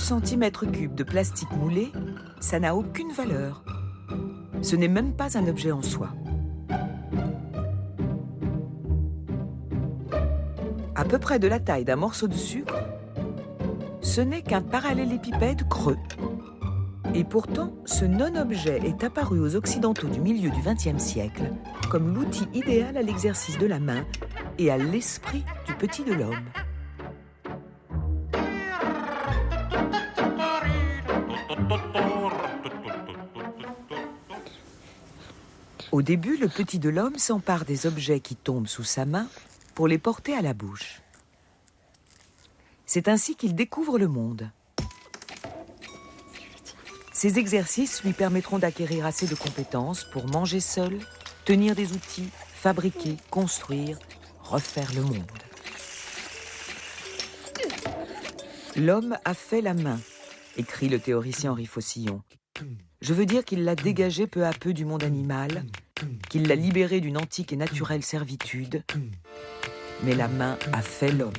cm³ de plastique moulé, ça n'a aucune valeur. Ce n'est même pas un objet en soi. À peu près de la taille d'un morceau de sucre, ce n'est qu'un parallélépipède creux. Et pourtant, ce non-objet est apparu aux Occidentaux du milieu du XXe siècle comme l'outil idéal à l'exercice de la main et à l'esprit du petit de l'homme. Au début, le petit de l'homme s'empare des objets qui tombent sous sa main pour les porter à la bouche. C'est ainsi qu'il découvre le monde. Ces exercices lui permettront d'acquérir assez de compétences pour manger seul, tenir des outils, fabriquer, construire, refaire le monde. L'homme a fait la main, écrit le théoricien Henri Faucillon. Je veux dire qu'il l'a dégagé peu à peu du monde animal, qu'il l'a libéré d'une antique et naturelle servitude, mais la main a fait l'homme.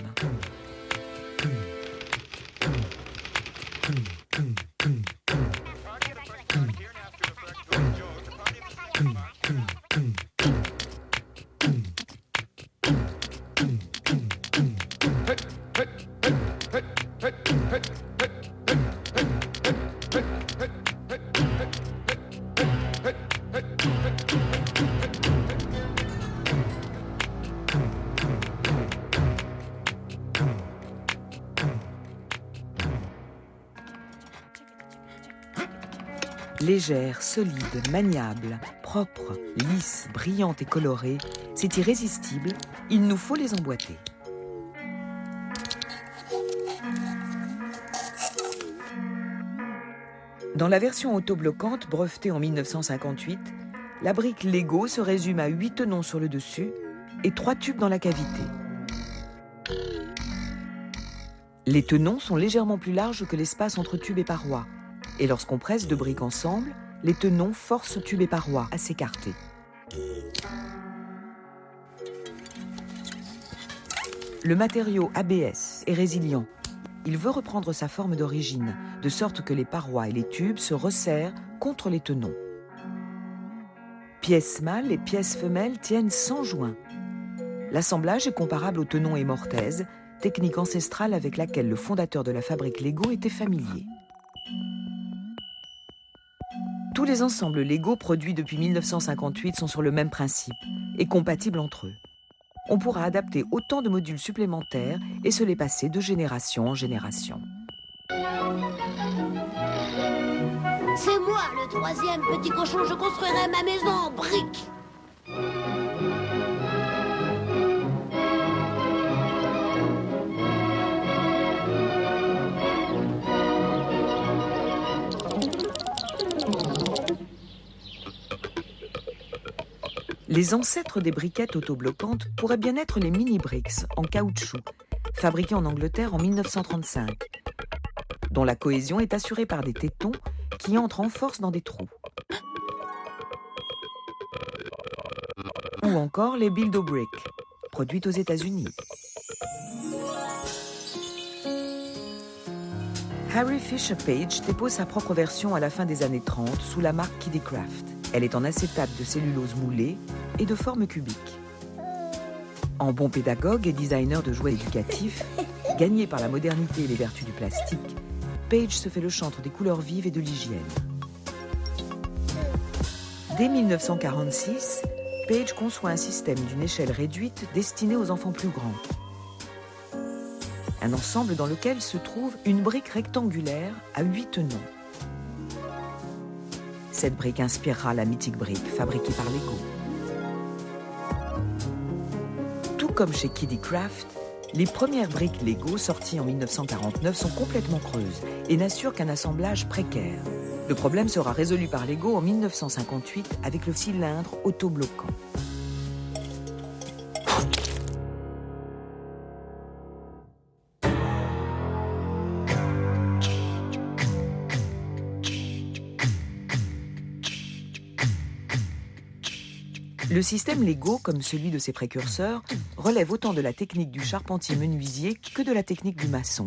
Légère, solide, maniable, propre, lisse, brillante et colorée, c'est irrésistible, il nous faut les emboîter. Dans la version autobloquante brevetée en 1958, la brique Lego se résume à 8 tenons sur le dessus et 3 tubes dans la cavité. Les tenons sont légèrement plus larges que l'espace entre tubes et parois. Et lorsqu'on presse deux briques ensemble, les tenons forcent tubes et parois à s'écarter. Le matériau ABS est résilient. Il veut reprendre sa forme d'origine, de sorte que les parois et les tubes se resserrent contre les tenons. Pièces mâles et pièces femelles tiennent sans joint. L'assemblage est comparable au tenon et mortaise, technique ancestrale avec laquelle le fondateur de la fabrique Lego était familier. Tous les ensembles Lego produits depuis 1958 sont sur le même principe et compatibles entre eux. On pourra adapter autant de modules supplémentaires et se les passer de génération en génération. C'est moi le troisième petit cochon, je construirai ma maison en briques. Les ancêtres des briquettes autobloquantes pourraient bien être les mini-bricks en caoutchouc, fabriqués en Angleterre en 1935, dont la cohésion est assurée par des tétons qui entrent en force dans des trous. Ou encore les Build-A-Brick, produites aux États-Unis. Harry Fisher Page dépose sa propre version à la fin des années 30 sous la marque Kiddicraft. Elle est en acétate de cellulose moulée et de forme cubique. En bon pédagogue et designer de jouets éducatifs, gagné par la modernité et les vertus du plastique, Page se fait le chantre des couleurs vives et de l'hygiène. Dès 1946, Page conçoit un système d'une échelle réduite destiné aux enfants plus grands. Un ensemble dans lequel se trouve une brique rectangulaire à 8 tenons. Cette brique inspirera la mythique brique fabriquée par Lego. Tout comme chez Kiddicraft, les premières briques Lego sorties en 1949 sont complètement creuses et n'assurent qu'un assemblage précaire. Le problème sera résolu par Lego en 1958 avec le cylindre autobloquant. Le système Lego, comme celui de ses précurseurs, relève autant de la technique du charpentier menuisier que de la technique du maçon.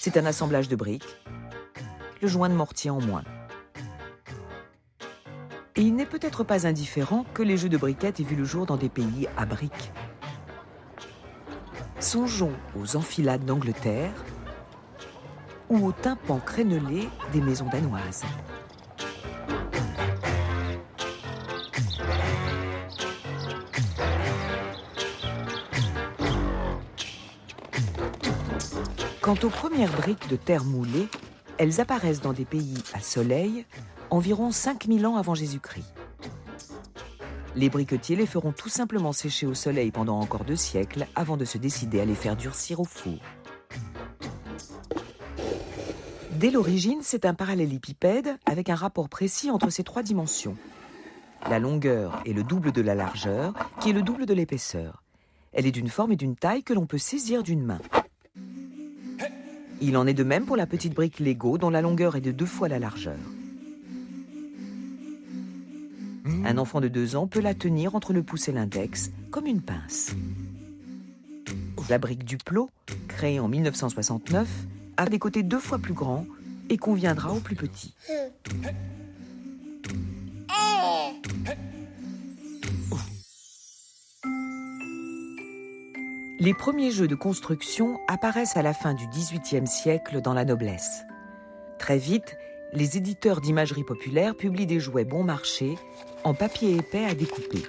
C'est un assemblage de briques, le joint de mortier en moins. Et il n'est peut-être pas indifférent que les jeux de briquettes aient vu le jour dans des pays à briques. Songeons aux enfilades d'Angleterre ou aux tympans crénelés des maisons danoises. Quant aux premières briques de terre moulée, elles apparaissent dans des pays à soleil environ 5000 ans avant Jésus-Christ. Les briquetiers les feront tout simplement sécher au soleil pendant encore 2 siècles avant de se décider à les faire durcir au four. Dès l'origine, c'est un parallélépipède avec un rapport précis entre ces 3 dimensions. La longueur est le double de la largeur, qui est le double de l'épaisseur. Elle est d'une forme et d'une taille que l'on peut saisir d'une main. Il en est de même pour la petite brique Lego, dont la longueur est de 2 fois la largeur. Un enfant de 2 ans peut la tenir entre le pouce et l'index, comme une pince. La brique Duplo, créée en 1969, a des côtés 2 fois plus grands et conviendra aux plus petits. Les premiers jeux de construction apparaissent à la fin du XVIIIe siècle dans la noblesse. Très vite, les éditeurs d'imagerie populaire publient des jouets bon marché en papier épais à découper.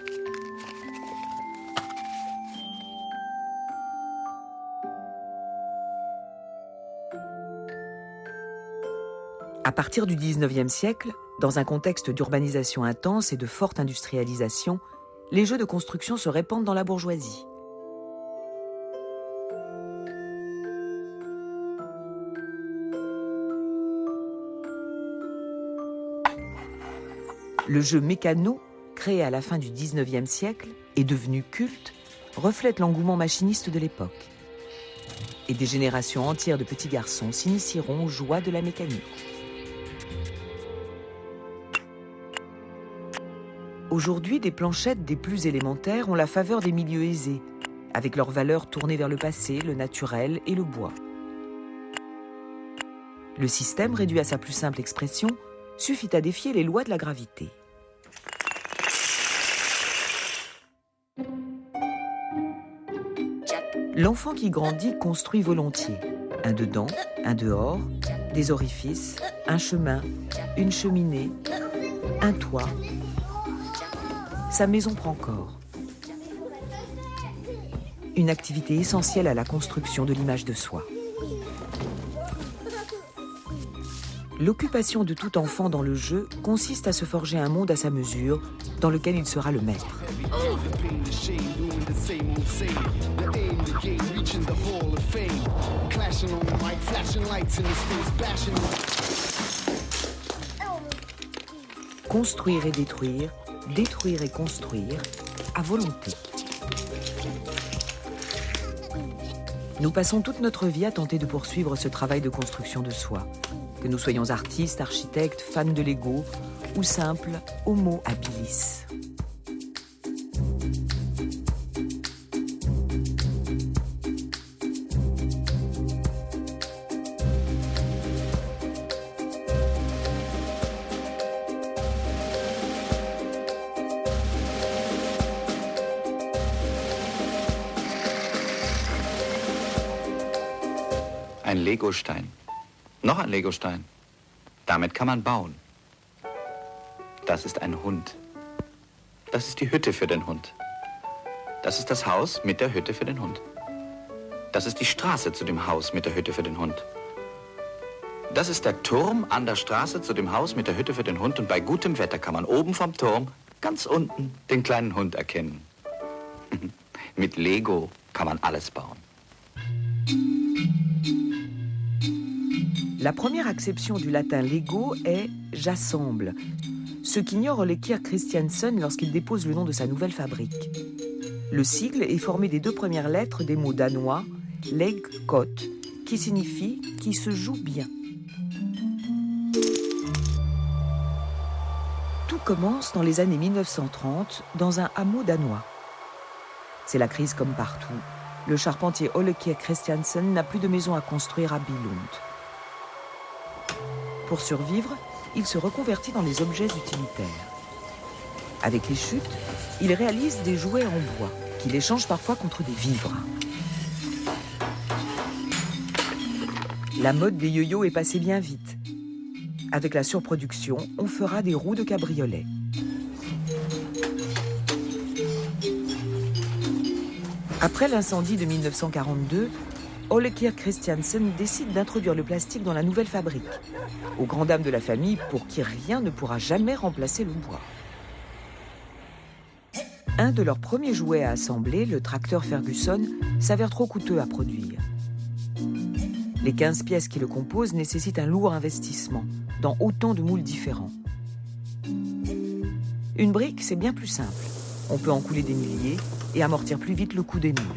À partir du XIXe siècle, dans un contexte d'urbanisation intense et de forte industrialisation, les jeux de construction se répandent dans la bourgeoisie. Le jeu mécano, créé à la fin du XIXe siècle et devenu culte, reflète l'engouement machiniste de l'époque. Et des générations entières de petits garçons s'initieront aux joies de la mécanique. Aujourd'hui, des planchettes des plus élémentaires ont la faveur des milieux aisés, avec leurs valeurs tournées vers le passé, le naturel et le bois. Le système, réduit à sa plus simple expression, suffit à défier les lois de la gravité. L'enfant qui grandit construit volontiers. Un dedans, un dehors, des orifices, un chemin, une cheminée, un toit. Sa maison prend corps. Une activité essentielle à la construction de l'image de soi. L'occupation de tout enfant dans le jeu consiste à se forger un monde à sa mesure, dans lequel il sera le maître. Construire et détruire et construire, à volonté. Nous passons toute notre vie à tenter de poursuivre ce travail de construction de soi. Que nous soyons artistes, architectes, fans de Lego ou simples homo habilis. Ein Legostein. Noch ein Legostein. Damit kann man bauen. Das ist ein Hund. Das ist die Hütte für den Hund. Das ist das Haus mit der Hütte für den Hund. Das ist die Straße zu dem Haus mit der Hütte für den Hund. Das ist der Turm an der Straße zu dem Haus mit der Hütte für den Hund. Und bei gutem Wetter kann man oben vom Turm ganz unten den kleinen Hund erkennen. Mit Lego kann man alles bauen. La première acception du latin Lego est « j'assemble », ce qu'ignore Lekir Christiansen lorsqu'il dépose le nom de sa nouvelle fabrique. Le sigle est formé des 2 premières lettres des mots danois « leg kot », qui signifie « qui se joue bien ». Tout commence dans les années 1930 dans un hameau danois. C'est la crise comme partout. Le charpentier Ole Kirk Christiansen n'a plus de maison à construire à Billund. Pour survivre, il se reconvertit dans les objets utilitaires. Avec les chutes, il réalise des jouets en bois qu'il échange parfois contre des vivres. La mode des yo-yo est passée bien vite. Avec la surproduction, on fera des roues de cabriolet. Après l'incendie de 1942, Ole Kirk Christiansen décide d'introduire le plastique dans la nouvelle fabrique, aux grandes dames de la famille pour qui rien ne pourra jamais remplacer le bois. Un de leurs premiers jouets à assembler, le tracteur Ferguson, s'avère trop coûteux à produire. Les 15 pièces qui le composent nécessitent un lourd investissement, dans autant de moules différents. Une brique, c'est bien plus simple. On peut en couler des milliers et amortir plus vite le coût des moules.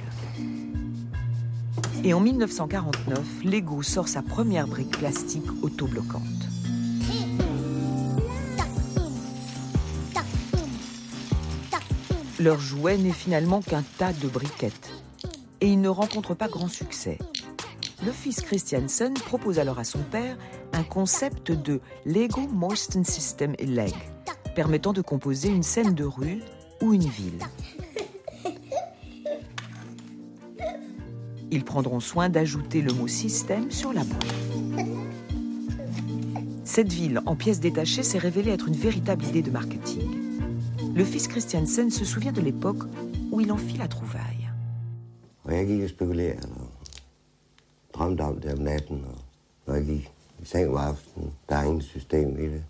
Et en 1949, Lego sort sa première brique plastique autobloquante. Leur jouet n'est finalement qu'un tas de briquettes. Et il ne rencontre pas grand succès. Le fils Christiansen propose alors à son père un concept de Lego Motion System Leg, permettant de composer une scène de rue ou une ville. Ils prendront soin d'ajouter le mot système sur la boîte. Cette ville, en pièces détachées, s'est révélée être une véritable idée de marketing. Le fils Christiansen se souvient de l'époque où il en fit la trouvaille. Jeg gik og spekulerede og drømte om det om natten, og når jeg gik i seng om aftenen, der er ingen system i det.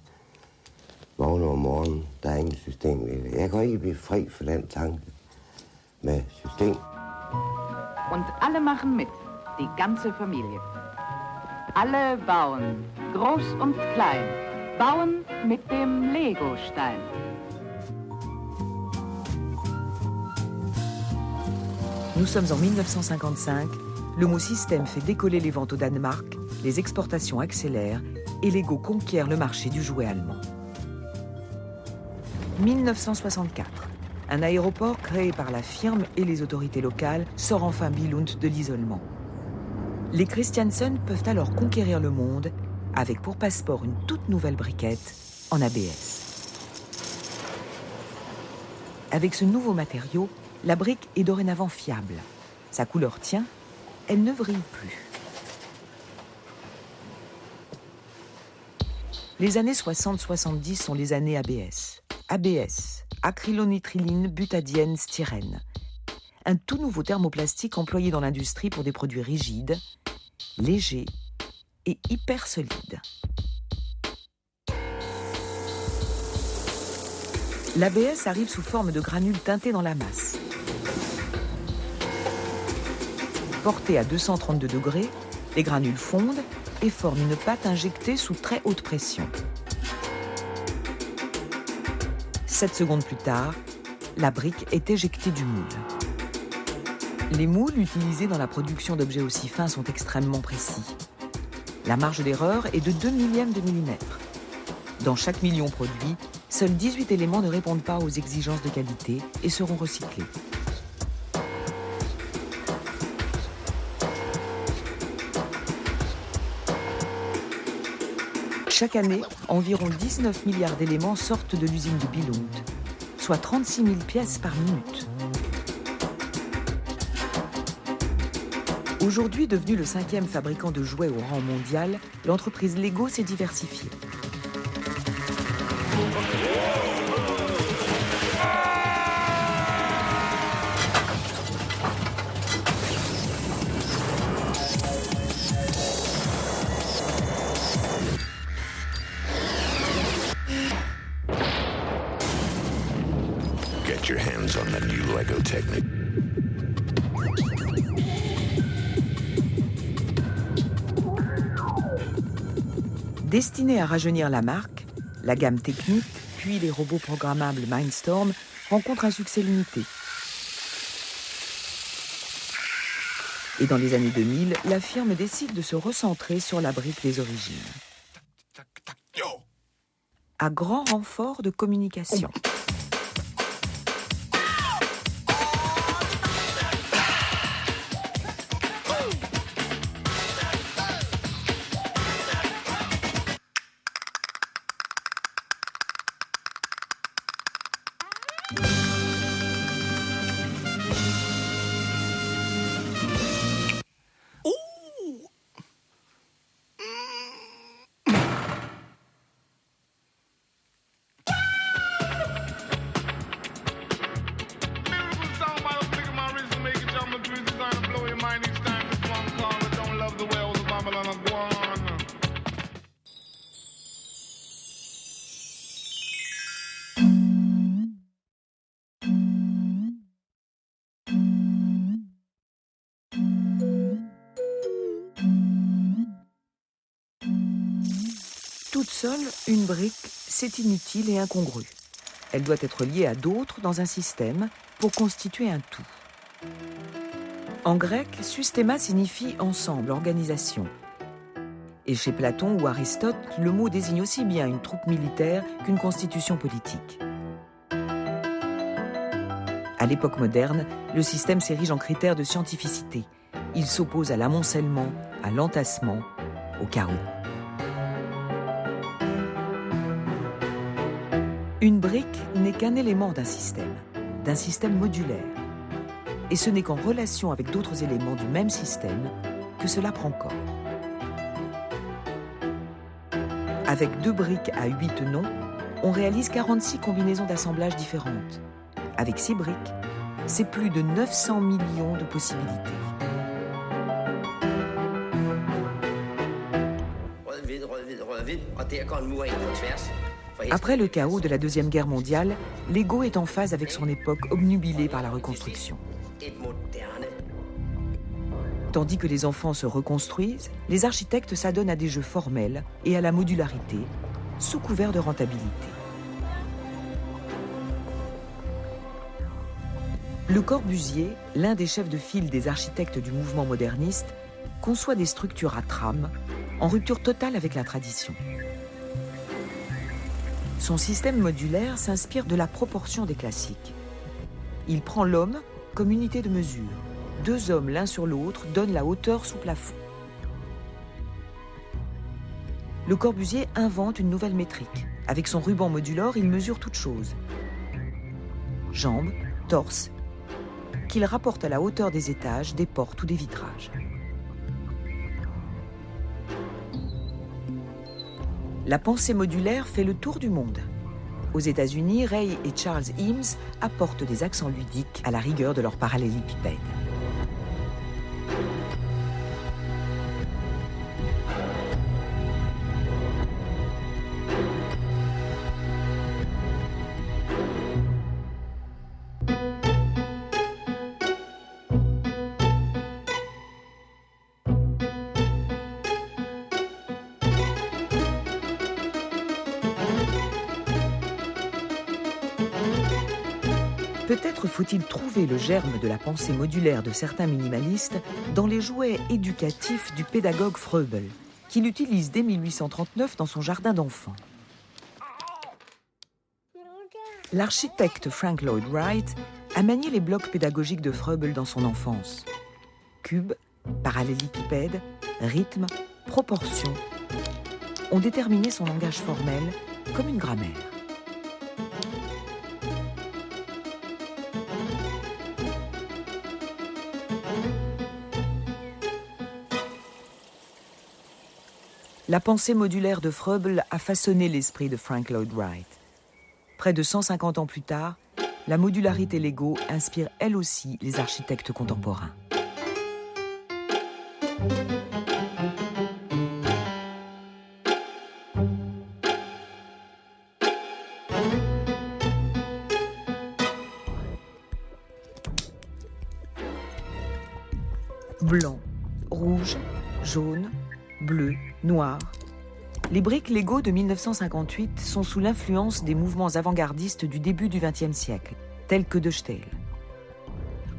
Vågner om morgenen, der er ingen system i det. Jeg kan ikke blive fri for den tanke med system. Und alle machen mit, die ganze Familie. Alle bauen, groß und klein, bauen mit dem Legostein. Nous sommes en 1955, le mot système fait décoller les ventes au Danemark, les exportations accélèrent et Lego conquiert le marché du jouet allemand. 1964, un aéroport créé par la firme et les autorités locales sort enfin Billund de l'isolement. Les Christiansen peuvent alors conquérir le monde avec pour passeport une toute nouvelle briquette en ABS. Avec ce nouveau matériau, la brique est dorénavant fiable. Sa couleur tient, elle ne vrille plus. Les années 60-70 sont les années ABS. ABS, acrylonitrilène butadiène styrène. Un tout nouveau thermoplastique employé dans l'industrie pour des produits rigides, légers et hyper solides. L'ABS arrive sous forme de granules teintés dans la masse. Portés à 232 degrés, les granules fondent et forment une pâte injectée sous très haute pression. 7 secondes plus tard, la brique est éjectée du moule. Les moules utilisés dans la production d'objets aussi fins sont extrêmement précis. La marge d'erreur est de 2 millièmes de millimètre. Dans chaque million produit, seuls 18 éléments ne répondent pas aux exigences de qualité et seront recyclés. Chaque année, environ 19 milliards d'éléments sortent de l'usine de Billund, soit 36 000 pièces par minute. Aujourd'hui devenue le 5e fabricant de jouets au rang mondial, l'entreprise Lego s'est diversifiée. Get your hands on the new Lego Technic. Destinée à rajeunir la marque, la gamme technique, puis les robots programmables Mindstorm rencontrent un succès limité. Et dans les années 2000, la firme décide de se recentrer sur la brique des origines. À grand renfort de communication. Toute seule, une brique, c'est inutile et incongru. Elle doit être liée à d'autres dans un système pour constituer un tout. En grec, systéma signifie ensemble, organisation. Et chez Platon ou Aristote, le mot désigne aussi bien une troupe militaire qu'une constitution politique. À l'époque moderne, le système s'érige en critères de scientificité. Il s'oppose à l'amoncellement, à l'entassement, au chaos. Une brique n'est qu'un élément d'un système modulaire. Et ce n'est qu'en relation avec d'autres éléments du même système que cela prend corps. Avec 2 briques à 8 tenons, on réalise 46 combinaisons d'assemblage différentes. Avec 6 briques, c'est plus de 900 millions de possibilités. Après le chaos de la Deuxième Guerre mondiale, Lego est en phase avec son époque obnubilée par la reconstruction. Tandis que les enfants se reconstruisent, les architectes s'adonnent à des jeux formels et à la modularité, sous couvert de rentabilité. Le Corbusier, l'un des chefs de file des architectes du mouvement moderniste, conçoit des structures à trame, en rupture totale avec la tradition. Son système modulaire s'inspire de la proportion des classiques. Il prend l'homme comme unité de mesure. 2 hommes l'un sur l'autre donnent la hauteur sous plafond. Le Corbusier invente une nouvelle métrique. Avec son ruban modulor, il mesure toutes choses. Jambes, torse, qu'il rapporte à la hauteur des étages, des portes ou des vitrages. La pensée modulaire fait le tour du monde. Aux États-Unis, Ray et Charles Eames apportent des accents ludiques à la rigueur de leur parallélépipède. Peut-être faut-il trouver le germe de la pensée modulaire de certains minimalistes dans les jouets éducatifs du pédagogue Froebel, qu'il utilise dès 1839 dans son jardin d'enfants. L'architecte Frank Lloyd Wright a manié les blocs pédagogiques de Froebel dans son enfance. Cubes, parallélépipèdes, rythmes, proportions ont déterminé son langage formel comme une grammaire. La pensée modulaire de Froebel a façonné l'esprit de Frank Lloyd Wright. Près de 150 ans plus tard, la modularité Lego inspire elle aussi les architectes contemporains. Blanc, rouge, jaune, bleu, noir. Les briques Lego de 1958 sont sous l'influence des mouvements avant-gardistes du début du XXe siècle, tels que De Stijl.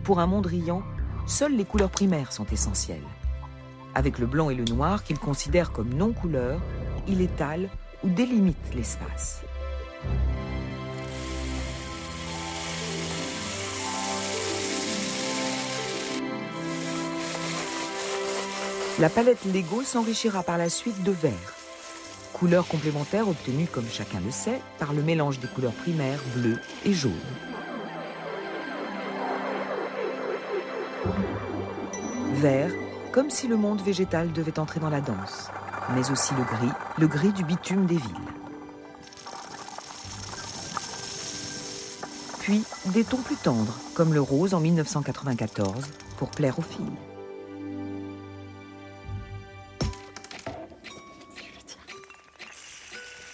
Pour un Mondrian, seules les couleurs primaires sont essentielles. Avec le blanc et le noir qu'il considère comme non-couleurs, il étale ou délimite l'espace. La palette Lego s'enrichira par la suite de vert, couleur complémentaire obtenue, comme chacun le sait, par le mélange des couleurs primaires bleu et jaune. Vert, comme si le monde végétal devait entrer dans la danse, mais aussi le gris du bitume des villes. Puis des tons plus tendres, comme le rose en 1994, pour plaire aux filles.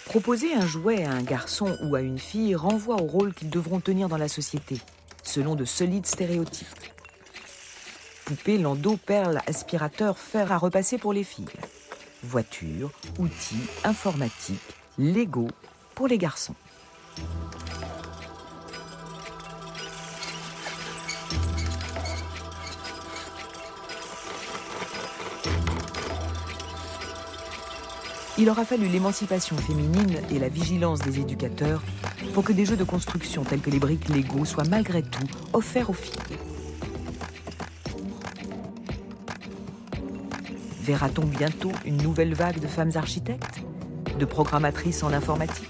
Proposer un jouet à un garçon ou à une fille renvoie au rôle qu'ils devront tenir dans la société, selon de solides stéréotypes. Poupée, landau, perles, aspirateur, fer à repasser pour les filles. Voitures, outils, informatique, Lego pour les garçons. Il aura fallu l'émancipation féminine et la vigilance des éducateurs pour que des jeux de construction tels que les briques Lego soient malgré tout offerts aux filles. Verra-t-on bientôt une nouvelle vague de femmes architectes, de programmatrices en informatique ?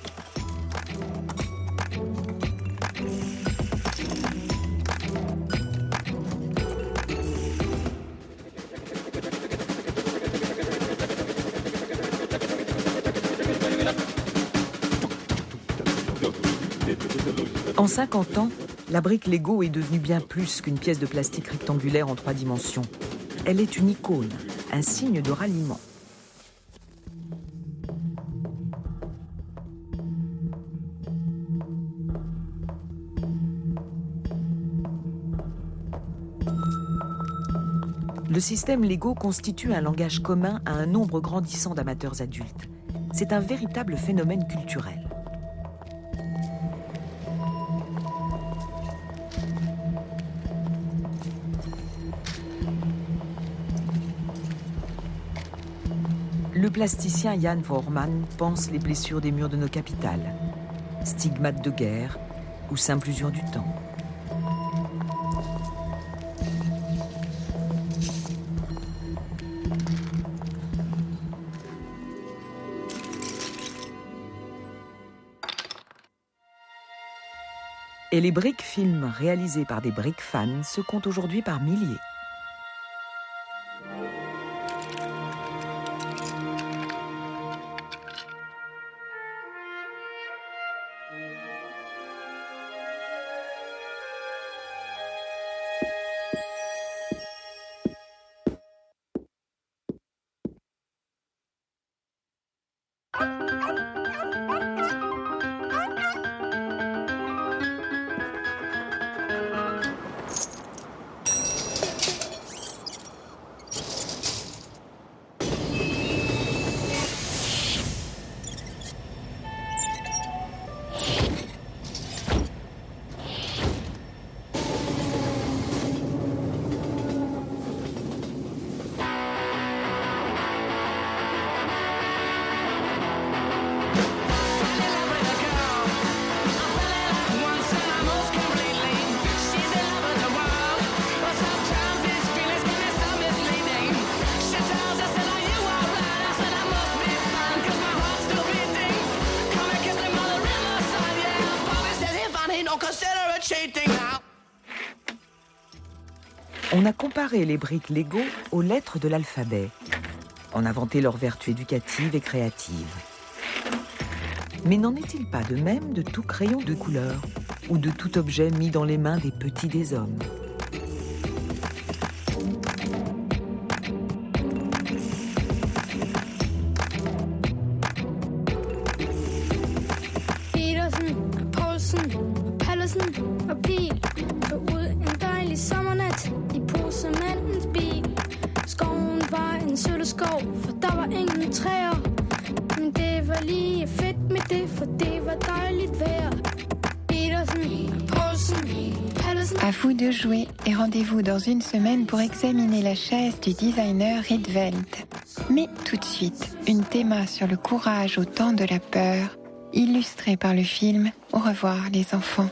En 50 ans, la brique Lego est devenue bien plus qu'une pièce de plastique rectangulaire en 3 dimensions. Elle est une icône, un signe de ralliement. Le système Lego constitue un langage commun à un nombre grandissant d'amateurs adultes. C'est un véritable phénomène culturel. Le plasticien Jan Voorman pense les blessures des murs de nos capitales, stigmates de guerre ou simple usure du temps. Et les briques films réalisés par des briques fans se comptent aujourd'hui par milliers. On a comparé les briques Lego aux lettres de l'alphabet. On a vanté leurs vertus éducatives et créatives. Mais n'en est-il pas de même de tout crayon de couleur ou de tout objet mis dans les mains des petits des hommes ? À vous de jouer et rendez-vous dans une semaine pour examiner la chaise du designer Rietveld. Mais tout de suite, une théma sur le courage au temps de la peur, illustrée par le film Au revoir les enfants.